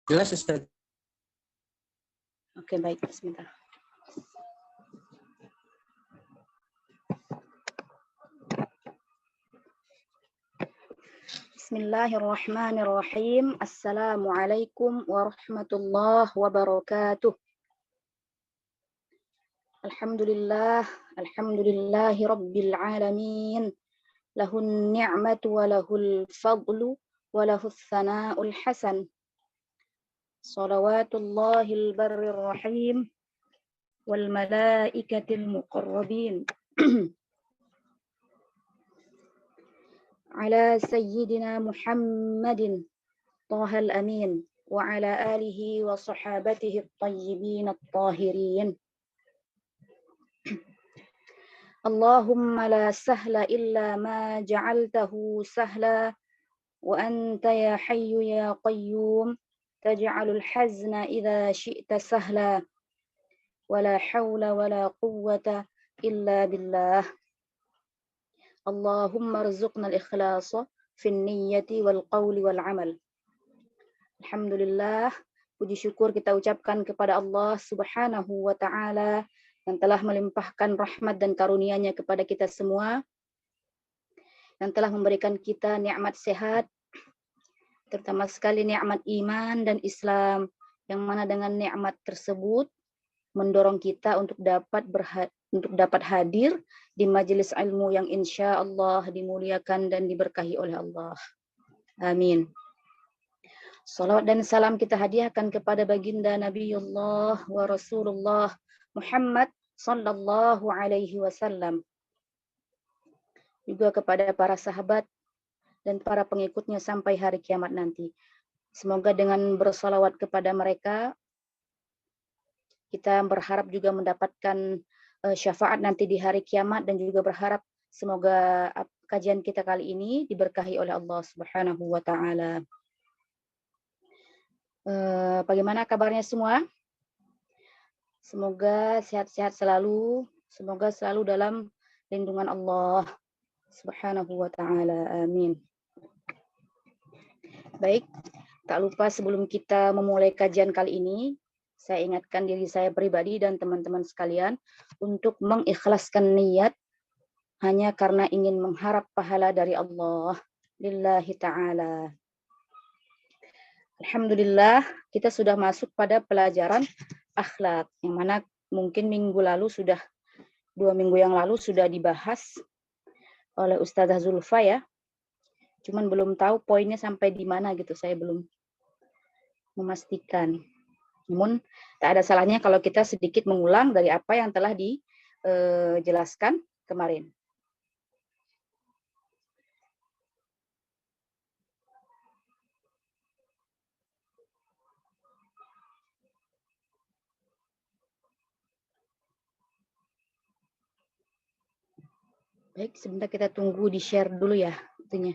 Jelas, Ustaz. Oke, baik. Sebentar. Bismillahirrahmanirrahim. Assalamualaikum warahmatullahi wabarakatuh. Alhamdulillahi rabbil alamin. Lahun ni'matu wa lahul fadlu wa lahus sana'ul hasan. Salawatullahil barrir rahim wal malaikatil muqarrabin. Ala sayyidina Muhammadin Tahal Amin wa ala alihi wa sahabatihi at-tayyibin at-tahirin. Allahumma la sahla illa ma ja'altahu sahla wa anta ya hayyu ya qayyum taj'alul hazna idza syi'ta sahla wa la hawla wa la quwwata illa billah. Allahumma rzuqna al-ikhlasa fi niyyati wal qawli wal amal. Alhamdulillah, puji syukur kita ucapkan kepada Allah Subhanahu wa taala yang telah melimpahkan rahmat dan karunia-Nya kepada kita semua, yang telah memberikan kita nikmat sehat, terutama sekali nikmat iman dan Islam, yang mana dengan nikmat tersebut mendorong kita untuk dapat hadir di majelis ilmu yang insya Allah dimuliakan dan diberkahi oleh Allah. Amin. Salawat dan salam kita hadiahkan kepada baginda Nabiullah wa Rasulullah Muhammad sallallahu alaihi wasallam. Juga kepada para sahabat dan para pengikutnya sampai hari kiamat nanti. Semoga dengan bersalawat kepada mereka, kita berharap juga mendapatkan syafaat nanti di hari kiamat, dan juga berharap semoga kajian kita kali ini diberkahi oleh Allah Subhanahu wa taala. Bagaimana kabarnya semua? Semoga sehat-sehat selalu, semoga selalu dalam lindungan Allah Subhanahu wa taala. Amin. Baik, tak lupa sebelum kita memulai kajian kali ini, saya ingatkan diri saya pribadi dan teman-teman sekalian untuk mengikhlaskan niat hanya karena ingin mengharap pahala dari Allah lillahi ta'ala. Alhamdulillah, kita sudah masuk pada pelajaran akhlak, yang mana mungkin 2 minggu yang lalu sudah dibahas oleh Ustazah Zulfa ya. Cuman belum tahu poinnya sampai di mana gitu, saya belum memastikan. Namun tak ada salahnya kalau kita sedikit mengulang dari apa yang telah dijelaskan kemarin. Baik, sebentar kita tunggu di share dulu ya itunya.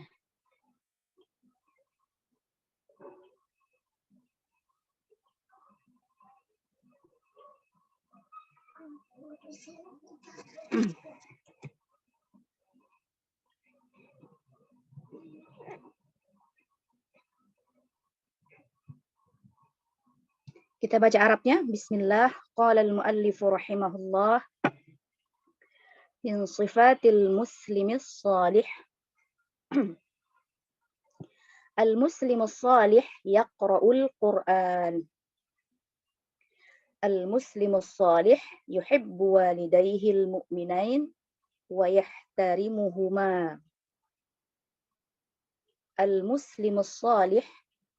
Kita baca Arabnya. Bismillah. Qala al-muallifu rahimahullah. Min sifatil muslimis salih. Al-muslimus salih yaqra'ul Qur'an. Al-muslimus salih yuhibbu walidayhi al-mu'minain wa yahtarimuhuma. Al-muslimus salih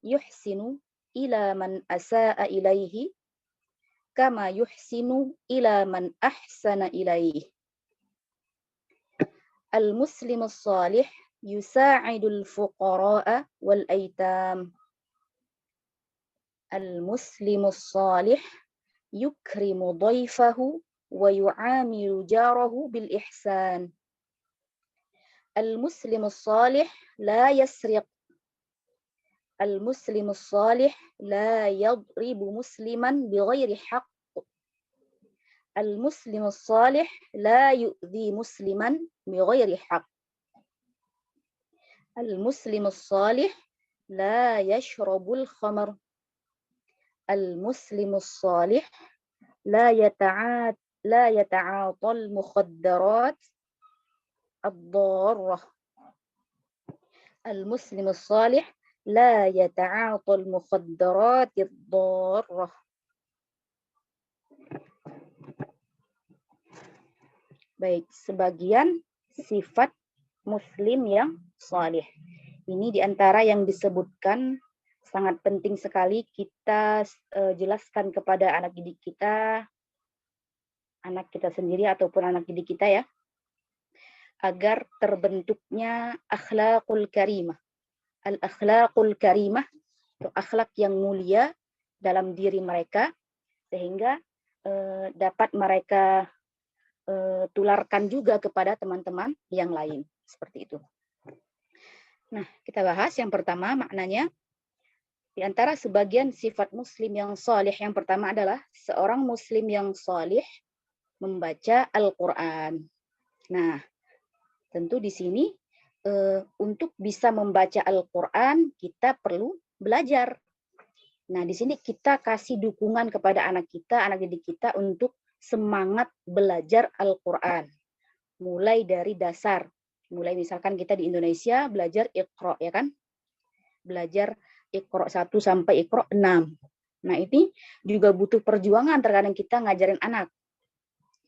yuhsinu ila man asa'a ilaihi kama yuhsinu ila man ahsana ilaihi. Al-muslimus salih yusa'idul fuqara'a wal aitam. Al-muslimus salih yukrimu dhaifahu wa yu'amilu jarahu bil ihsan. Al-muslimus salih la yasriq. Al-muslimus salih la yadribu musliman bighairi haqq. Al-muslimus salih la yu'dhi musliman bighairi haqq. Al-muslimus salih la yashrabul khamr. al-muslimus salih la yata'atal mukhaddarat ad-darrah. Al-muslimus salih la yata'atal mukhaddarat ad-darrah. Baik, sebagian sifat muslim yang salih. Ini diantara yang disebutkan sangat penting sekali kita jelaskan kepada anak didik kita, anak kita sendiri ataupun anak didik kita ya, agar terbentuknya akhlakul karimah. Al-akhlakul karimah, itu akhlak yang mulia dalam diri mereka, sehingga dapat mereka tularkan juga kepada teman-teman yang lain. Seperti itu. Nah, kita bahas yang pertama maknanya. Di antara sebagian sifat muslim yang salih, yang pertama adalah seorang muslim yang salih membaca Al-Quran. Nah, tentu di sini untuk bisa membaca Al-Quran kita perlu belajar. Nah, di sini kita kasih dukungan kepada anak kita, anak didik kita untuk semangat belajar Al-Quran. Mulai dari dasar. Mulai misalkan kita di Indonesia belajar Iqra, ya kan? Belajar Iqra 1 sampai Iqra 6. Nah, ini juga butuh perjuangan terkadang kita ngajarin anak.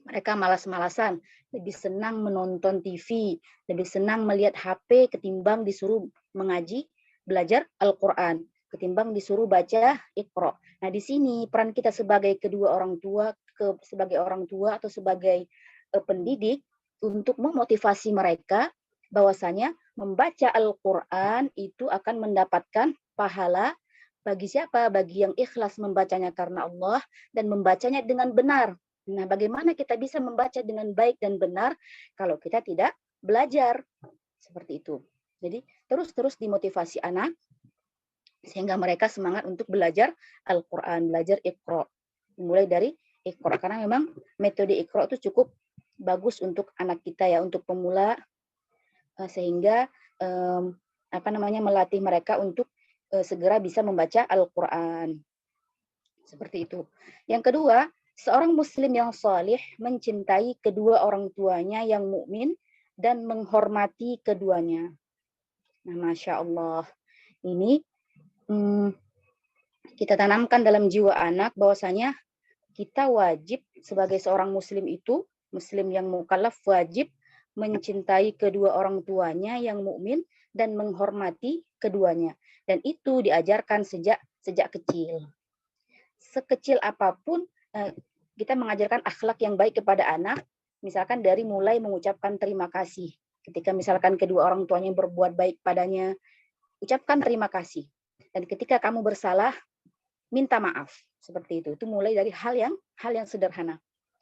Mereka malas-malasan, lebih senang menonton TV, lebih senang melihat HP ketimbang disuruh mengaji, belajar Al-Quran, ketimbang disuruh baca Iqra. Nah, di sini peran kita sebagai kedua orang tua, sebagai orang tua atau sebagai pendidik untuk memotivasi mereka bahwasanya membaca Al-Quran itu akan mendapatkan pahala bagi siapa? Bagi yang ikhlas membacanya karena Allah dan membacanya dengan benar. Nah, bagaimana kita bisa membaca dengan baik dan benar kalau kita tidak belajar? Seperti itu. Jadi, terus-terus dimotivasi anak sehingga mereka semangat untuk belajar Al-Quran, belajar Iqra. Mulai dari Iqra, karena memang metode Iqra itu cukup bagus untuk anak kita ya, untuk pemula, sehingga melatih mereka untuk segera bisa membaca Al-Quran. Seperti itu. Yang kedua, seorang muslim yang salih mencintai kedua orang tuanya yang mukmin dan menghormati keduanya. Nah, Masya Allah. Ini kita tanamkan dalam jiwa anak bahwasanya kita wajib sebagai seorang muslim itu, muslim yang mukallaf wajib mencintai kedua orang tuanya yang mukmin dan menghormati keduanya. Dan itu diajarkan sejak kecil. Sekecil apapun kita mengajarkan akhlak yang baik kepada anak, misalkan dari mulai mengucapkan terima kasih. Ketika misalkan kedua orang tuanya berbuat baik padanya, ucapkan terima kasih. Dan ketika kamu bersalah, minta maaf. Seperti itu. Itu mulai dari hal yang sederhana.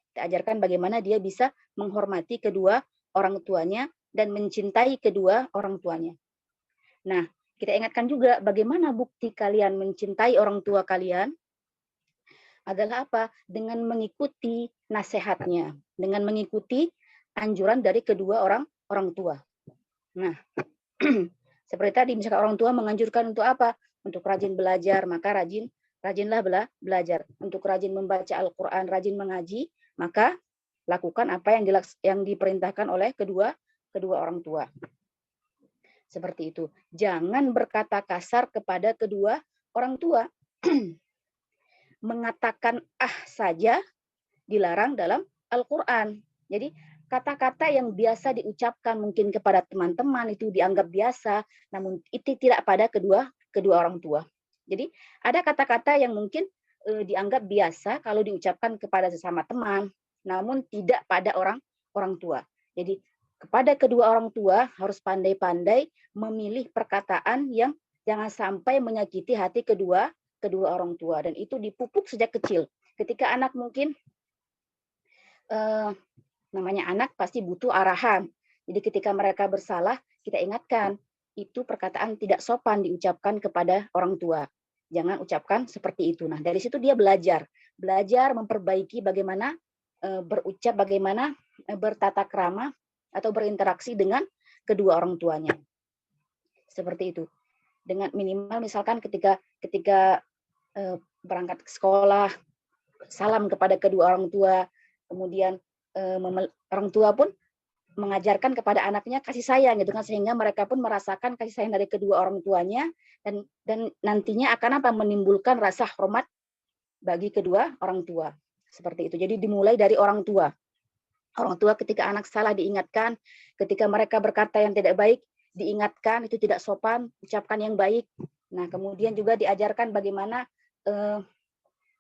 Kita ajarkan bagaimana dia bisa menghormati kedua orang tuanya dan mencintai kedua orang tuanya. Nah, kita ingatkan juga bagaimana bukti kalian mencintai orang tua kalian adalah apa? Dengan mengikuti nasihatnya, dengan mengikuti anjuran dari kedua orang tua. Nah, seperti tadi misalkan orang tua menganjurkan untuk apa? Untuk rajin belajar, maka rajinlah belajar. Untuk rajin membaca Al-Quran, rajin mengaji, maka lakukan apa yang diperintahkan oleh kedua orang tua. Seperti itu. Jangan berkata kasar kepada kedua orang tua. Mengatakan saja dilarang dalam Al-Quran. Jadi kata-kata yang biasa diucapkan mungkin kepada teman-teman itu dianggap biasa, namun itu tidak pada kedua orang tua. Jadi ada kata-kata yang mungkin dianggap biasa kalau diucapkan kepada sesama teman, namun tidak pada orang tua. Jadi kepada kedua orang tua harus pandai-pandai memilih perkataan yang jangan sampai menyakiti hati kedua orang tua, dan itu dipupuk sejak kecil. Ketika anak mungkin namanya anak pasti butuh arahan. Jadi ketika mereka bersalah, kita ingatkan, itu perkataan tidak sopan diucapkan kepada orang tua. Jangan ucapkan seperti itu. Nah, dari situ dia belajar memperbaiki bagaimana berucap, bagaimana bertata krama atau berinteraksi dengan kedua orang tuanya. Seperti itu. Dengan minimal misalkan ketika berangkat ke sekolah, salam kepada kedua orang tua, kemudian orang tua pun mengajarkan kepada anaknya kasih sayang gitu kan, sehingga mereka pun merasakan kasih sayang dari kedua orang tuanya, dan nantinya akan menimbulkan rasa hormat bagi kedua orang tua. Seperti itu. Jadi dimulai dari orang tua. Orang tua ketika anak salah diingatkan, ketika mereka berkata yang tidak baik diingatkan, itu tidak sopan, ucapkan yang baik. Nah, kemudian juga diajarkan bagaimana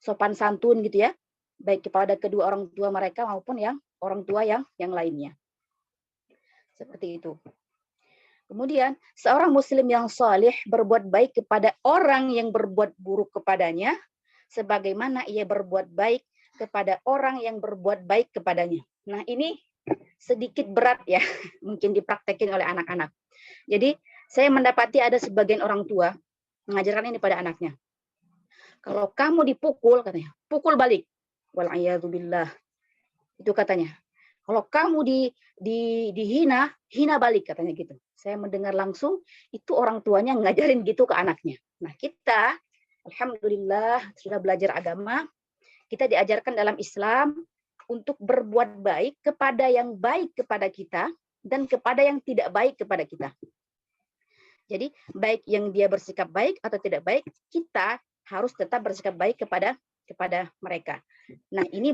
sopan santun gitu ya, baik kepada kedua orang tua mereka maupun yang orang tua yang lainnya. Seperti itu. Kemudian, seorang muslim yang salih berbuat baik kepada orang yang berbuat buruk kepadanya, sebagaimana ia berbuat baik kepada orang yang berbuat baik kepadanya. Nah, ini sedikit berat ya, mungkin dipraktekin oleh anak-anak. Jadi, saya mendapati ada sebagian orang tua mengajarkan ini pada anaknya. Kalau kamu dipukul, katanya, pukul balik. Wal'iyadzubillah. Itu katanya. Kalau kamu dihina, hina balik, katanya gitu. Saya mendengar langsung, itu orang tuanya ngajarin gitu ke anaknya. Nah, kita, alhamdulillah, sudah belajar agama, kita diajarkan dalam Islam untuk berbuat baik kepada yang baik kepada kita, dan kepada yang tidak baik kepada kita. Jadi, baik yang dia bersikap baik atau tidak baik, kita harus tetap bersikap baik kepada mereka. Nah, ini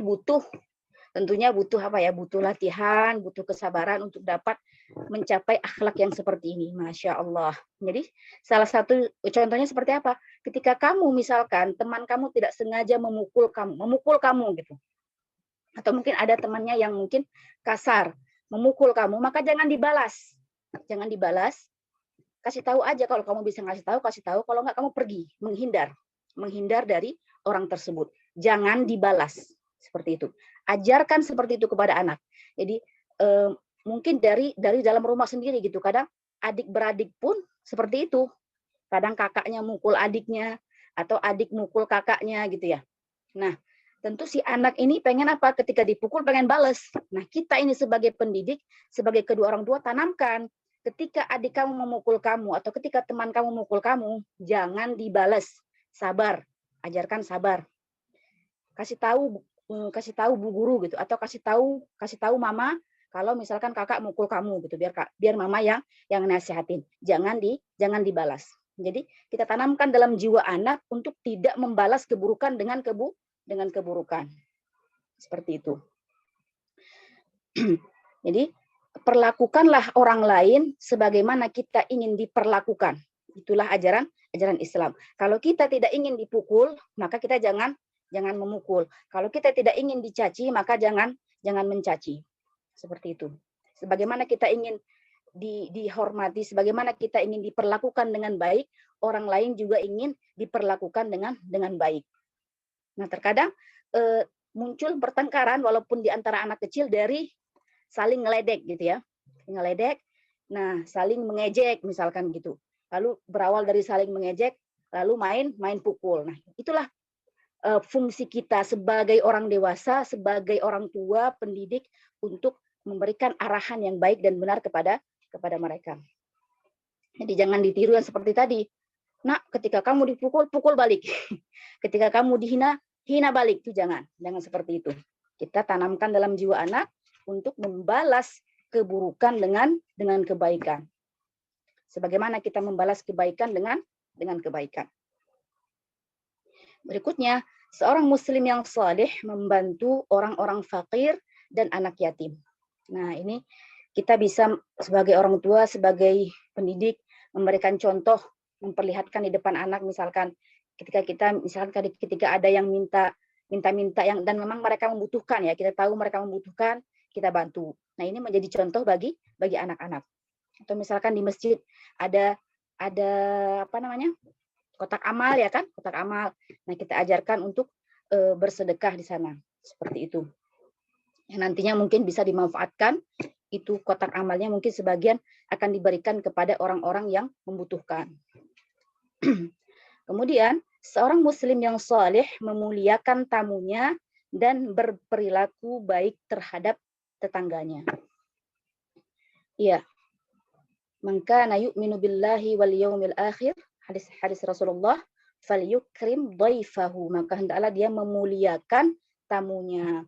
tentunya butuh butuh latihan, butuh kesabaran untuk dapat mencapai akhlak yang seperti ini. Masya Allah. Jadi salah satu contohnya seperti apa? Ketika kamu misalkan teman kamu tidak sengaja memukul kamu gitu. Atau mungkin ada temannya yang mungkin kasar, memukul kamu, maka jangan dibalas. Jangan dibalas. Kasih tahu aja, kalau kamu bisa kasih tahu, kalau enggak kamu pergi, menghindar dari orang tersebut. Jangan dibalas. Seperti itu. Ajarkan seperti itu kepada anak. Jadi mungkin dari dalam rumah sendiri gitu. Kadang adik beradik pun seperti itu. Kadang kakaknya mukul adiknya atau adik mukul kakaknya gitu ya. Nah, tentu si anak ini pengen apa? Ketika dipukul pengen balas. Nah, kita ini sebagai pendidik, sebagai kedua orang tua, tanamkan. Ketika adik kamu memukul kamu atau ketika teman kamu memukul kamu, jangan dibalas. Sabar. Ajarkan sabar. Kasih tahu bu guru gitu, atau kasih tahu mama kalau misalkan kakak mukul kamu gitu, biar mama yang nasihatin. Jangan dibalas. Jadi kita tanamkan dalam jiwa anak untuk tidak membalas keburukan dengan keburukan. Seperti itu. Jadi perlakukanlah orang lain sebagaimana kita ingin diperlakukan. Itulah ajaran Islam. Kalau kita tidak ingin dipukul, maka kita jangan memukul. Kalau kita tidak ingin dicaci, maka jangan mencaci. Seperti itu. Sebagaimana kita ingin dihormati, sebagaimana kita ingin diperlakukan dengan baik, orang lain juga ingin diperlakukan dengan baik. Nah, terkadang muncul pertengkaran walaupun di antara anak kecil dari saling ngeledek gitu ya. Ngeledek, nah saling mengejek misalkan gitu. Lalu berawal dari saling mengejek, lalu main pukul. Nah, itulah fungsi kita sebagai orang dewasa, sebagai orang tua, pendidik, untuk memberikan arahan yang baik dan benar kepada mereka. Jadi jangan ditiru yang seperti tadi. Nak, ketika kamu dipukul, pukul balik. Ketika kamu dihina, hina balik. Itu jangan seperti itu. Kita tanamkan dalam jiwa anak untuk membalas keburukan dengan kebaikan. Sebagaimana kita membalas kebaikan dengan kebaikan. Berikutnya, seorang muslim yang saleh membantu orang-orang fakir dan anak yatim. Nah, ini kita bisa sebagai orang tua, sebagai pendidik, memberikan contoh, memperlihatkan di depan anak, misalkan ketika ada yang minta yang, dan memang mereka membutuhkan ya, kita tahu mereka membutuhkan, kita bantu. Nah, ini menjadi contoh bagi anak-anak. Atau misalkan di masjid ada kotak amal ya kan, kotak amal. Nah, kita ajarkan untuk bersedekah di sana, seperti itu. Yang nantinya mungkin bisa dimanfaatkan, itu kotak amalnya mungkin sebagian akan diberikan kepada orang-orang yang membutuhkan. Kemudian, seorang muslim yang saleh memuliakan tamunya dan berperilaku baik terhadap tetangganya. Iya. Man kana yu'minu billahi wal yaumil akhir, hadis Rasulullah, falyukrim dhaifahu, maka hendaklah dia memuliakan tamunya.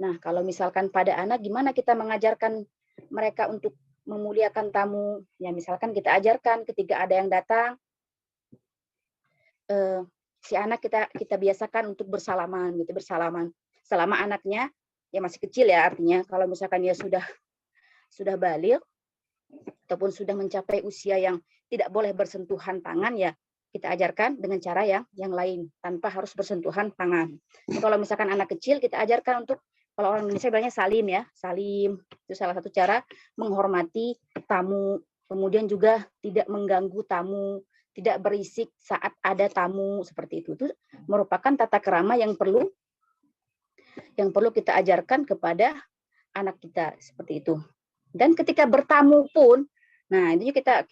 Nah, kalau misalkan pada anak, gimana kita mengajarkan mereka untuk memuliakan tamu? Ya, misalkan kita ajarkan ketika ada yang datang, si anak kita biasakan untuk bersalaman, gitu, bersalaman. Selama anaknya ya masih kecil ya, artinya kalau misalkan dia sudah balik ataupun sudah mencapai usia yang tidak boleh bersentuhan tangan, ya kita ajarkan dengan cara yang lain tanpa harus bersentuhan tangan. Kalau misalkan anak kecil, kita ajarkan untuk, kalau orang Indonesia bilangnya salim ya, salim itu salah satu cara menghormati tamu. Kemudian juga tidak mengganggu tamu, tidak berisik saat ada tamu, seperti itu. Itu merupakan tata krama yang perlu kita ajarkan kepada anak kita, seperti itu. Dan ketika bertamu pun, nah ini kita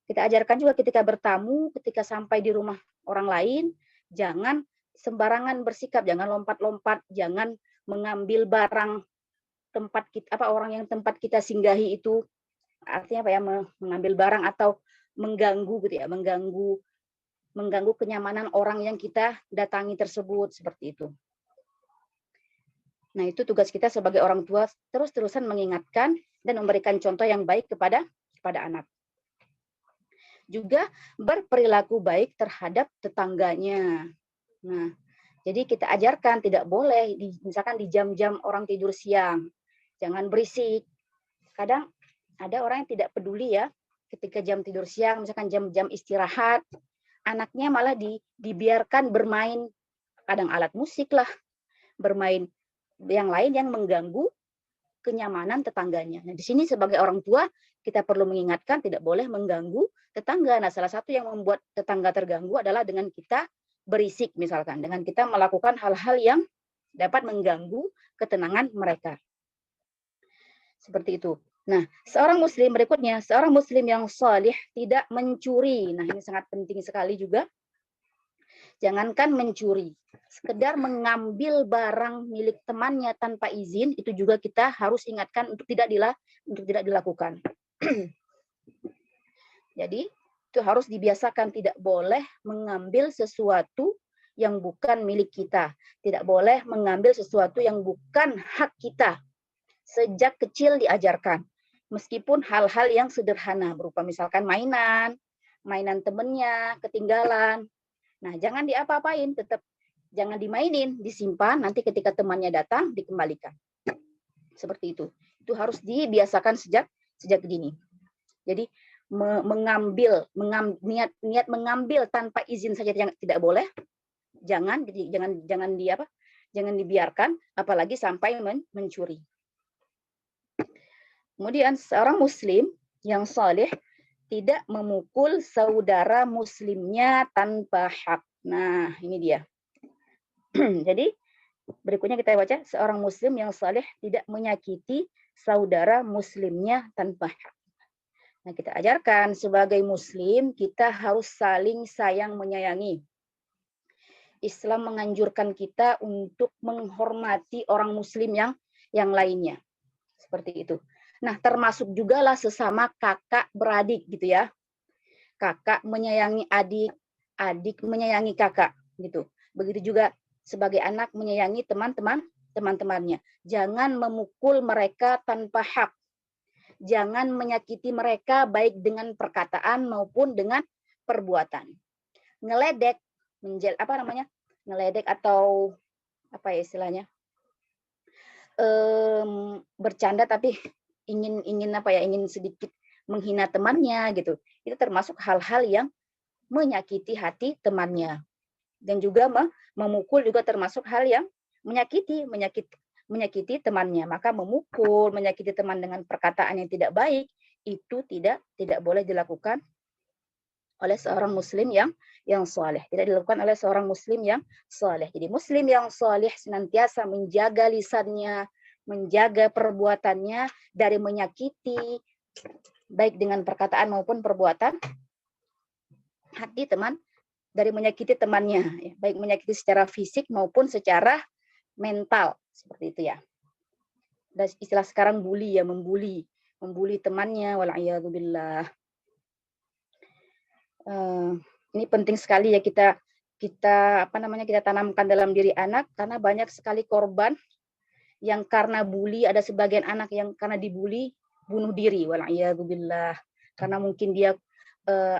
ajarkan juga ketika bertamu, ketika sampai di rumah orang lain, jangan sembarangan bersikap, jangan lompat-lompat, jangan mengambil barang tempat kita, orang yang tempat kita singgahi itu, artinya apa ya, mengambil barang atau mengganggu gitu ya, mengganggu kenyamanan orang yang kita datangi tersebut, seperti itu. Nah, itu tugas kita sebagai orang tua, terus-terusan mengingatkan dan memberikan contoh yang baik kepada anak. Juga berperilaku baik terhadap tetangganya. Nah, jadi kita ajarkan tidak boleh, misalkan di jam-jam orang tidur siang, jangan berisik. Kadang ada orang yang tidak peduli ya, ketika jam tidur siang, misalkan jam-jam istirahat, anaknya malah dibiarkan bermain, kadang alat musik lah, bermain yang lain yang mengganggu kenyamanan tetangganya. Nah, di sini sebagai orang tua kita perlu mengingatkan tidak boleh mengganggu tetangga. Nah, salah satu yang membuat tetangga terganggu adalah dengan kita berisik, misalkan, dengan kita melakukan hal-hal yang dapat mengganggu ketenangan mereka. Seperti itu. Nah, seorang muslim berikutnya, seorang muslim yang salih tidak mencuri. Nah, ini sangat penting sekali juga. Jangankan mencuri, sekedar mengambil barang milik temannya tanpa izin, itu juga kita harus ingatkan untuk tidak dilakukan. Jadi, itu harus dibiasakan, tidak boleh mengambil sesuatu yang bukan milik kita. Tidak boleh mengambil sesuatu yang bukan hak kita. Sejak kecil diajarkan. Meskipun hal-hal yang sederhana, berupa misalkan mainan temennya, ketinggalan. Nah, jangan diapa-apain, tetap jangan dimainin, disimpan, nanti ketika temannya datang, dikembalikan. Seperti itu. Itu harus dibiasakan sejak dini. Jadi, niat mengambil tanpa izin saja yang tidak boleh, jangan dibiarkan, apalagi sampai mencuri. Kemudian seorang muslim yang saleh tidak memukul saudara muslimnya tanpa hak. Nah, ini dia. Jadi, berikutnya kita baca, seorang muslim yang saleh tidak menyakiti saudara muslimnya tanpa hak. Nah, kita ajarkan sebagai muslim, kita harus saling sayang menyayangi. Islam menganjurkan kita untuk menghormati orang muslim yang lainnya. Seperti itu. Nah, termasuk juga lah sesama kakak beradik gitu ya. Kakak menyayangi adik, adik menyayangi kakak gitu. Begitu juga sebagai anak menyayangi teman-temannya. Jangan memukul mereka tanpa hak. Jangan menyakiti mereka baik dengan perkataan maupun dengan perbuatan. Ngeledek, ngeledek atau apa ya istilahnya? Bercanda tapi ingin sedikit menghina temannya gitu. Itu termasuk hal-hal yang menyakiti hati temannya. Dan juga memukul juga termasuk hal yang menyakiti temannya. Maka memukul, menyakiti teman dengan perkataan yang tidak baik, itu tidak boleh dilakukan oleh seorang muslim yang saleh. Tidak dilakukan oleh seorang muslim yang saleh. Jadi muslim yang saleh senantiasa menjaga lisannya, menjaga perbuatannya dari menyakiti baik dengan perkataan maupun perbuatan hati teman, dari menyakiti temannya, baik menyakiti secara fisik maupun secara mental, seperti itu ya. Dan istilah sekarang bully ya, membuli temannya, wal'iyadzubillah. Ini penting sekali ya kita kita kita tanamkan dalam diri anak, karena banyak sekali korban yang karena bully, ada sebagian anak yang karena dibully bunuh diri, wal'iyadzubillah. Karena mungkin dia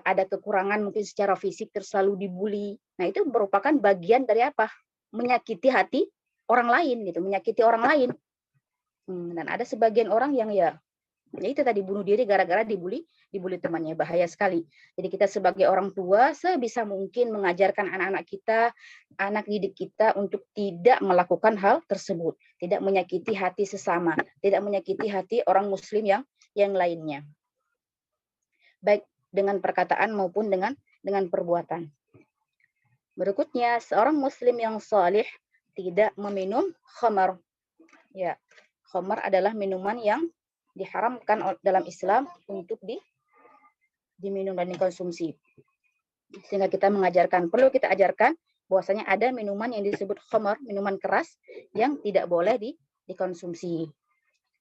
ada kekurangan mungkin secara fisik, terus selalu dibully. Nah, itu merupakan bagian dari apa? Menyakiti hati orang lain gitu, menyakiti orang lain. Dan ada sebagian orang yang ya itu tadi bunuh diri gara-gara dibully temannya, bahaya sekali. Jadi kita sebagai orang tua sebisa mungkin mengajarkan anak-anak kita, anak didik kita untuk tidak melakukan hal tersebut, tidak menyakiti hati sesama, tidak menyakiti hati orang muslim yang lainnya. Baik dengan perkataan maupun dengan perbuatan. Berikutnya, seorang muslim yang salih tidak meminum khamar. Ya, khamar adalah minuman yang diharamkan dalam Islam untuk diminum dan dikonsumsi. Sehingga kita perlu kita ajarkan bahwasanya ada minuman yang disebut khamar, minuman keras yang tidak boleh dikonsumsi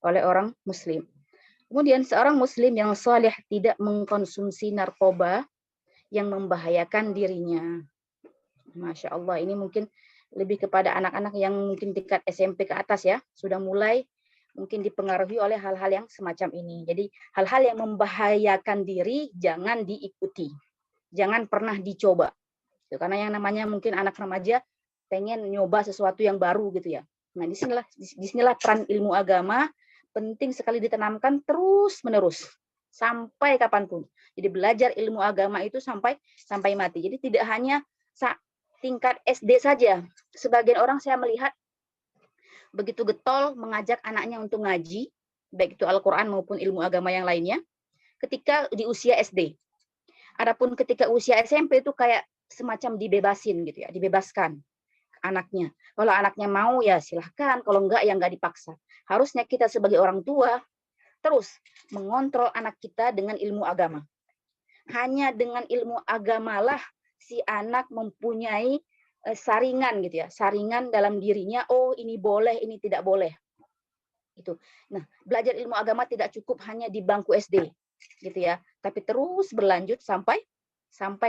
oleh orang muslim. Kemudian seorang muslim yang saleh tidak mengkonsumsi narkoba yang membahayakan dirinya. Masya Allah, ini mungkin lebih kepada anak-anak yang mungkin tingkat SMP ke atas ya, sudah mulai mungkin dipengaruhi oleh hal-hal yang semacam ini. Jadi hal-hal yang membahayakan diri jangan diikuti, jangan pernah dicoba. Karena yang namanya mungkin anak remaja pengen nyoba sesuatu yang baru gitu ya. Nah, disinilah peran ilmu agama penting sekali ditanamkan terus-menerus sampai kapanpun. Jadi belajar ilmu agama itu sampai mati. Jadi tidak hanya tingkat SD saja. Sebagian orang saya melihat begitu getol mengajak anaknya untuk ngaji, baik itu Al-Quran maupun ilmu agama yang lainnya, ketika di usia SD. Adapun ketika usia SMP itu kayak semacam dibebasin gitu ya, dibebaskan anaknya. Kalau anaknya mau ya silahkan, kalau enggak ya enggak dipaksa. Harusnya kita sebagai orang tua terus mengontrol anak kita dengan ilmu agama. Hanya dengan ilmu agamalah si anak mempunyai saringan gitu ya, saringan dalam dirinya, oh ini boleh, ini tidak boleh. Itu. Nah, belajar ilmu agama tidak cukup hanya di bangku SD gitu ya, tapi terus berlanjut sampai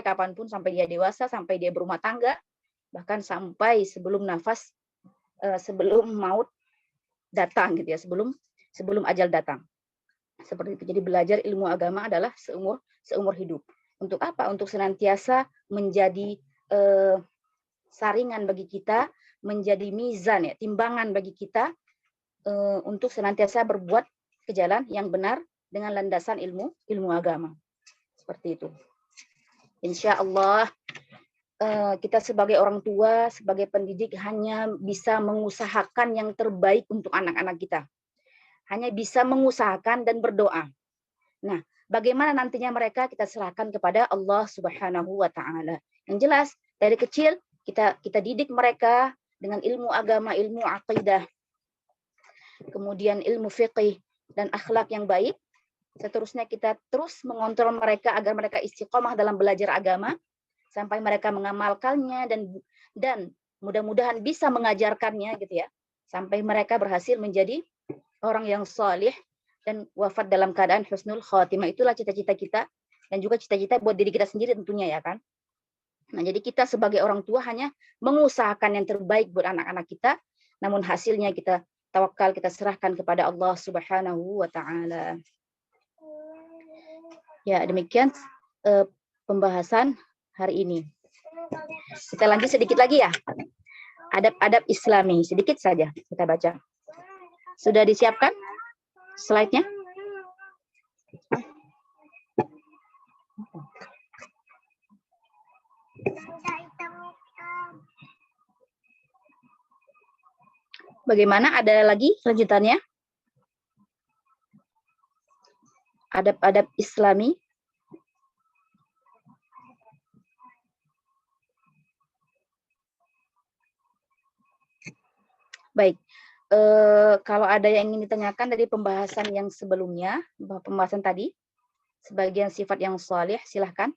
kapanpun, sampai dia dewasa, sampai dia berumah tangga, bahkan sampai sebelum nafas, sebelum maut datang gitu ya, sebelum ajal datang. Seperti itu. Jadi belajar ilmu agama adalah seumur hidup. Untuk apa? Untuk senantiasa menjadi saringan bagi kita, menjadi mizan ya, timbangan bagi kita untuk senantiasa berbuat ke jalan yang benar dengan landasan ilmu agama. Seperti itu. Insya Allah kita sebagai orang tua, sebagai pendidik hanya bisa mengusahakan yang terbaik untuk anak-anak kita. Hanya bisa mengusahakan dan berdoa. Nah, bagaimana nantinya mereka kita serahkan kepada Allah Subhanahu wa taala. Yang jelas dari kecil kita didik mereka dengan ilmu agama, ilmu aqidah, kemudian ilmu fiqih dan akhlak yang baik. Seterusnya kita terus mengontrol mereka agar mereka istiqomah dalam belajar agama sampai mereka mengamalkannya dan mudah-mudahan bisa mengajarkannya gitu ya. Sampai mereka berhasil menjadi orang yang salih dan wafat dalam keadaan husnul khatimah. Itulah cita-cita kita dan juga cita-cita buat diri kita sendiri tentunya ya kan. Nah, jadi kita sebagai orang tua hanya mengusahakan yang terbaik buat anak-anak kita, namun hasilnya kita tawakal, kita serahkan kepada Allah Subhanahu wa taala. Ya, demikian pembahasan hari ini. Kita lanjut sedikit lagi ya. Adab-adab Islami, sedikit saja kita baca. Sudah disiapkan slide-nya? Bagaimana? Ada lagi lanjutannya? Adab-adab Islami. Baik. Kalau ada yang ingin ditanyakan dari pembahasan yang sebelumnya, pembahasan tadi, sebagian sifat yang salih, silahkan.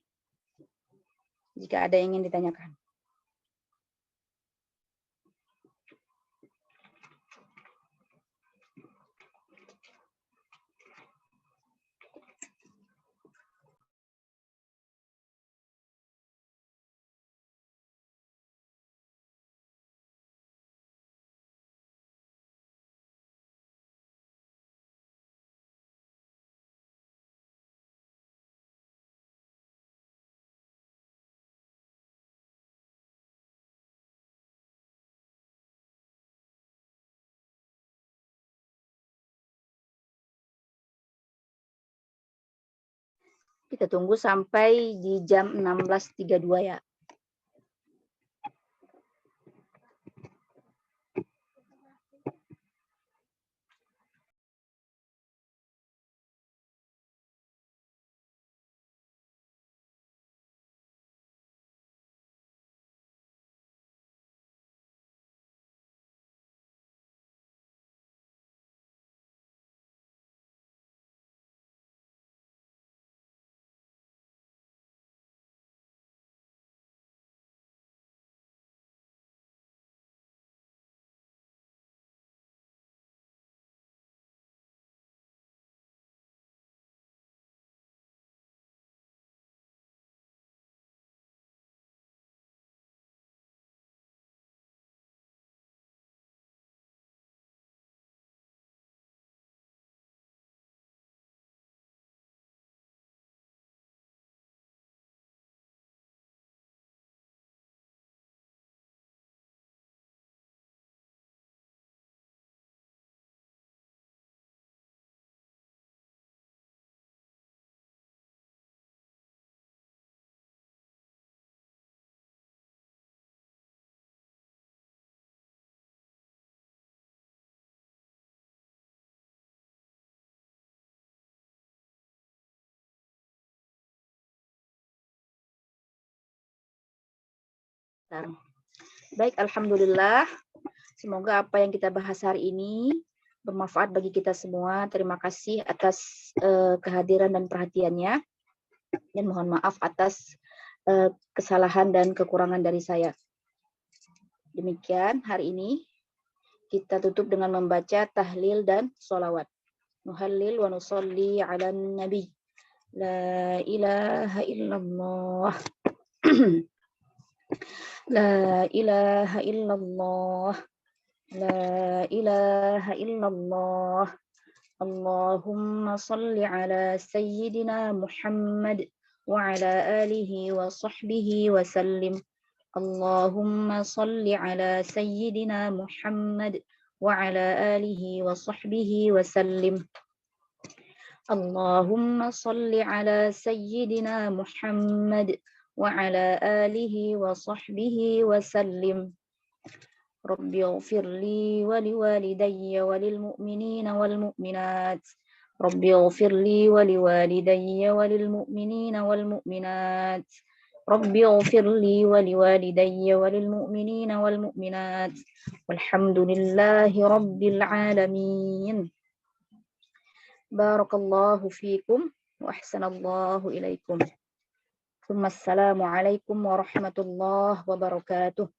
Jika ada yang ingin ditanyakan. Kita tunggu sampai di jam 16.32 ya. Baik, alhamdulillah. Semoga apa yang kita bahas hari ini bermanfaat bagi kita semua. Terima kasih atas kehadiran dan perhatiannya. Dan mohon maaf atas kesalahan dan kekurangan dari saya. Demikian hari ini kita tutup dengan membaca tahlil dan sholawat. Nuhallil wa nusalli ala nabi. La ilaha illallah. La ilaha illallah. La ilaha illallah. Allahumma salli ala sayyidina Muhammad wa ala alihi wa sahbihi wa sallim. Allahumma salli ala sayyidina Muhammad wa ala alihi wa sahbihi wa sallim. Allahumma salli ala sayyidina Muhammad wa ala alihi wa sahbihi wa sallim. Rabbi ighfir li wa liwalidayya wa lilmu'minina wal mu'minat. Rabbi ighfir li wa liwalidayya wa lilmu'minina wal mu'minat. Rabbi ighfir li wa liwalidayya wa lilmu'minina wal mu'minat. Walhamdulillahi rabbil alamin. Barakallahu fikum wa ahsanallahu ilaikum. Assalamualaikum warahmatullahi wabarakatuh.